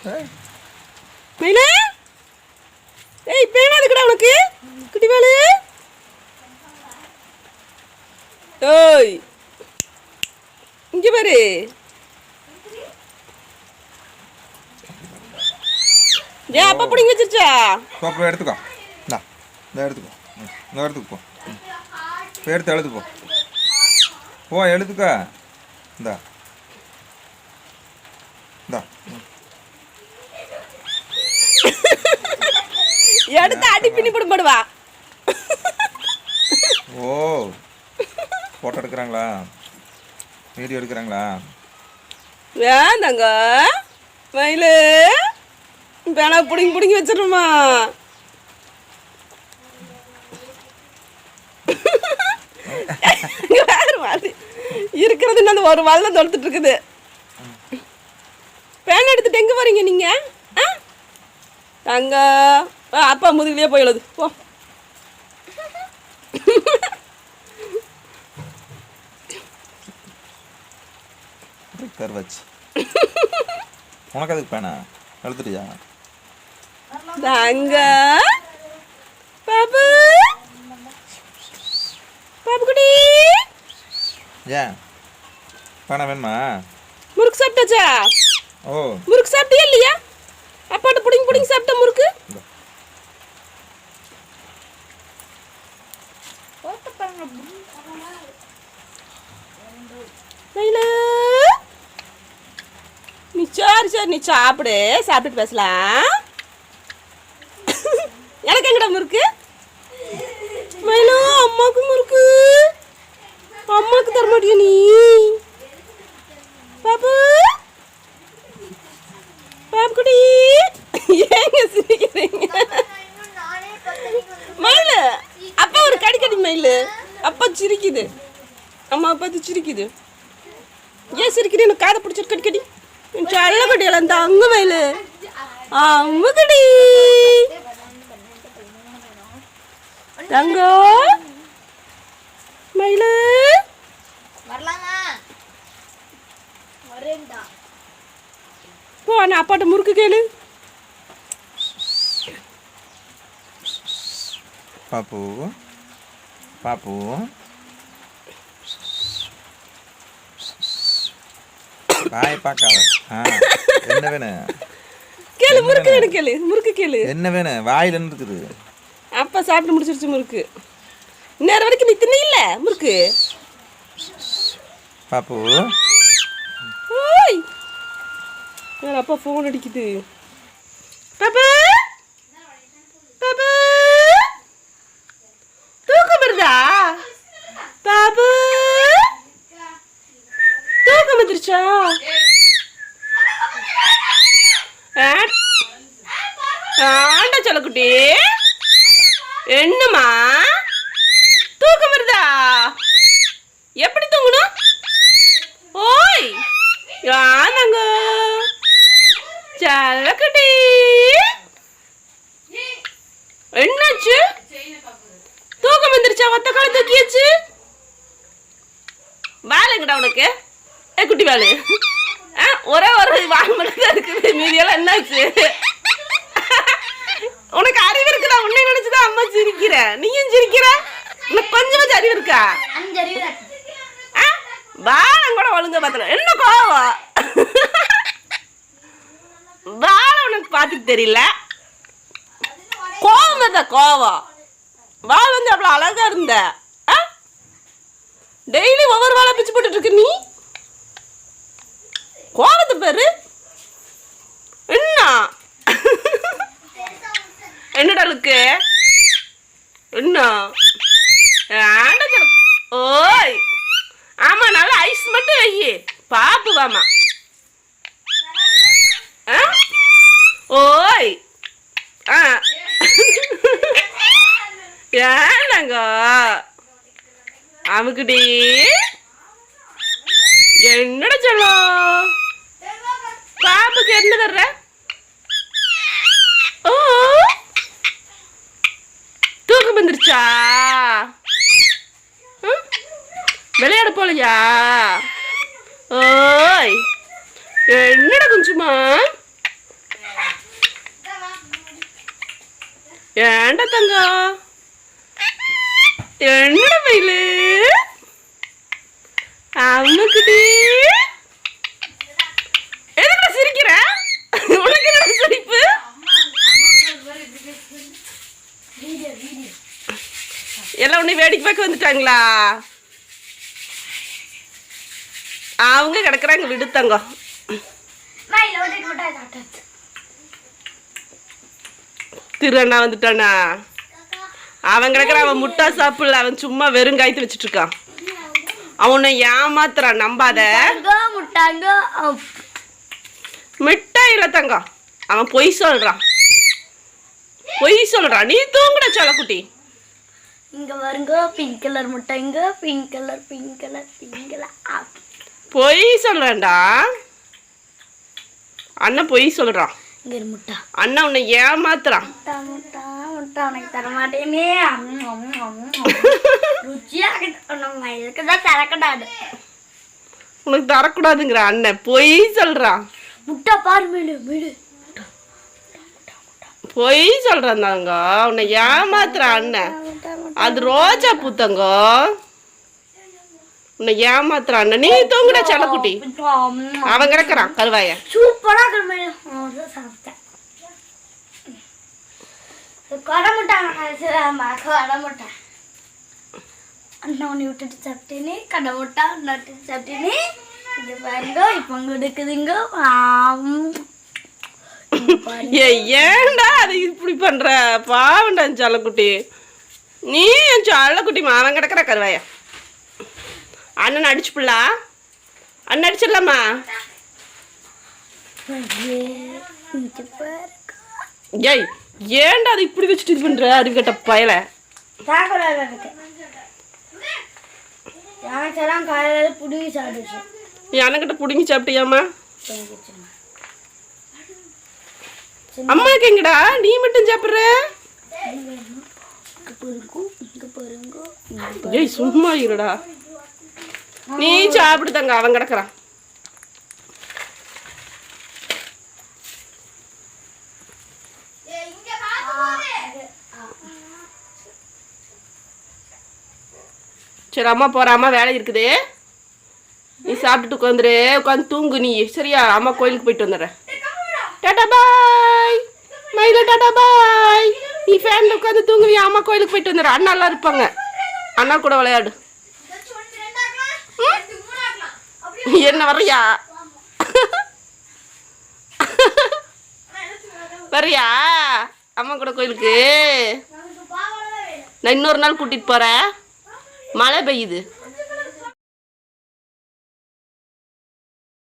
மயில ஏய் பேனா இருக்குடா உனக்கு குட்டி வேலு ஓய் இங்க பாரு ஏன் அப்பா பிடிங்க வச்சிருச்சா போய் எடுத்துக்கோ இந்தா இந்த எடுத்துக்கோ இந்த எடுத்துக்கு போ இப்போ எடுத்து எழுது போ எழுதுக்கா இந்தா இந்தா எடுத்து அடி பின்னி போடுவா ஓ ஃபோட்டோ எடுக்கிறாங்களா வீடியோ எடுக்கிறாங்களா வேண்டாங்க மயிலு பேனா பிடிங்கி வச்சிருமா வேறு மாதிரி இருக்கிறது அந்த ஒரு வாழை தொடுத்துட்டு இருக்குது பேனா எடுத்துட்டு எங்கே வரீங்க நீங்கள் அங்கே அப்பா முதுகுலேயே போய் எழுது போ வச்சு உனக்கு அதுக்கு பேனா எழுத்துட்டியா தாங்க பாபு பாபு குடி ஏன் பேனா வேணுமா முறுக்கு சாப்பிட்டாச்சா ஓ முறுக்கு சாப்பிட்டியா இல்லையா அப்பாட்ட புடிங்க சாப்பிட்ட முறுக்கு நீ சரி நீ சாப்பிட்டுட்டு பேசலாம் எனக்கு எங்கடா முறுக்கு மயிலு அம்மாவுக்கு முறுக்கு அம்மாவுக்கு தர மாட்டியா நீ பாபு பாபு குடி ஏங்க சிரிக்கிறீங்க மயிலு அப்பா ஒரு கடி மயிலு அப்பா சிரிக்குது அம்மா பார்த்து சிரிக்குது ஏன் சிரிக்கிறேன் எனக்கு காதை பிடிச்சிட்டு கடி சல்ல கட்டியல அந்த அங்க மயிலு அம்மு கடி தங்கோ மயிலு போ நான் அப்பாட்ட முறுக்கு கேளு பாப்பு பாப்பு பாய் பார்க்காத என்ன வேணும் கேளு முறுக்கு வேணும் கேளு முறுக்கு கேளு என்ன வேணும் வாயில் என்ன இருக்குது அப்பா சாப்பிட்டு முடிச்சிருச்சு முறுக்கு நேரம் வரைக்கும் நீ தின்ன இல்ல முறுக்கு பாப்பு ஓய் யார் அப்பா ஃபோன் அடிக்குது பாப்பா பாப்பா தூக்கம் வருதா பாபு தூக்கம் வந்துருச்சா ஆண்டா சொல்லக்குட்டி என்னம்மா தூக்கம் வருதா எப்படி தூங்கணும் ஓய் யானாங்க சொல்லக்குட்டி என்னாச்சு தூக்கம் வந்துருச்சா ஒத்த கால தூக்கியாச்சு வாழைங்கடா உனக்கு குட்டி வாழு ஒரே ஒரு வாழை மட்டும் தான் இருக்குது மீதியெல்லாம் என்னாச்சு உனக்கு அறிவு இருக்குதா உன்னை நினைச்சுதான் அம்மா சிரிக்கிற நீயும் சிரிக்கிற உனக்கு கொஞ்சமாச்சும் அறிவு இருக்கா வாழை கூட ஒழுங்க பார்த்தல என்ன கோவம் வாழை உனக்கு பார்த்துட்டு தெரியல கோவம் வருதா கோவம் வாழை வந்து அவ்வளோ அழகா இருந்த டெய்லி ஒவ்வொரு வாழை பிச்சு போட்டுட்டு இருக்க நீ கோவத்தை பேரு என்ன என்னடா இருக்கு என்ன ஓய் ஆமா நல்லா ஐஸ் மட்டும் வை பாப்பு வாமா ஓய் ஏன்னாங்க அமுக்குடி என்னடா சொல்லும் பாப்புக்கு என்ன தர்ற ஓ தூக்கம் வந்துருச்சா விளையாட போலையா ஓய் என்னடா குஞ்சுமா ஏண்டா தங்கம் என்னடா மயிலு அம்முக்குட்டி எதுக்குடா சிரிக்கிற உனக்கு என்ன சிரிப்பு எல்லாம் உன்னை வேடிக்கை பார்க்க வந்துட்டாங்களா அவங்க கிடக்குறாங்க விடு தங்கம் திருண்ணா வந்துட்டானா அவன் கிடக்குற அவன் முட்டா சாப்பிடல அவன் சும்மா வெறும் காய்த்து வச்சுட்டு இருக்கான் அவனை ஏமாத்துறான் நம்பாத மிட்டாய் இல்ல தங்கம் அவன் பொய் சொல்றான் நீ தூங்குட செல்லக்குட்டி இங்க வருங்க பிங்க் கலர் முட்டைங்க பிங்க் கலர் பொய் சொல்றான்டா அண்ணன் பொய் சொல்றான் இங்க முட்டை அண்ணா உன்னை ஏமாத்துறான் முட்டை உனக்கு தர மாட்டேனே ருச்சியா தரக்கூடாது உனக்கு தரக்கூடாதுங்கிற அண்ணன் பொய் சொல்றான் முட்டை பாரு மேலு பொய் சொல்றான் தாங்க உன்னை ஏமாத்துறான் அண்ணன் அது ரோஜா பூத்தங்க உன்னை ஏமாத்துறான் அண்ணன் நீ தூங்குடா செல்லக்குட்டி அவன் கிடக்குறான் கருவாய சூப்பரா சாப்பிட்டேன் கொடை முட்டை அண்ணா ஒன்று விட்டுட்டு சாப்பிட்டேனே கடை முட்டை நட்டு சாப்பிட்டேனே இது பாருங்க இப்போ அங்கே இருக்குதுங்க ஏன்டா அது இப்படி பண்ற பாவண்டா செல்லக்குட்டி நீ என் செல்லக்குட்டி அவன் கிடக்குற கருவாய அண்ணன் அடிச்சுப்பிடலா அண்ணன் அடிச்சிடலாமா ஏய் ஏன்டா அது இப்படி வச்சுட்டு இது பண்ற அறிவு கட்ட பயல புடுங்கி சாப்பிடுச்சு எனக்கிட்ட புடுங்கி சாப்பிட்டியாமா அம்மாக்கு எங்கடா நீ மட்டும் சாப்பிடுற ஏய் சும்மா இருடா நீ சாப்பிடுதாங்க அவன் கிடக்குறான் சரி அம்மா போற அம்மா வேலை இருக்குது நீ சாப்பிட்டுட்டு உட்காந்து தூங்கு நீ சரியா அம்மா கோயிலுக்கு போயிட்டு வந்துடுறேன் டாடா பாய் மயில டாடா பாய் நீ ஃபேன்ல உட்காந்து தூங்குவியா அம்மா கோயிலுக்கு போயிட்டு வந்துடுறேன் அண்ணா எல்லாம் இருப்பாங்க அண்ணா கூட விளையாடு என்ன வர்றியா வர்றியா அம்மா கூட கோயிலுக்கு நான் இன்னொரு நாள் கூட்டிட்டு போறேன் மழை பெய்யுது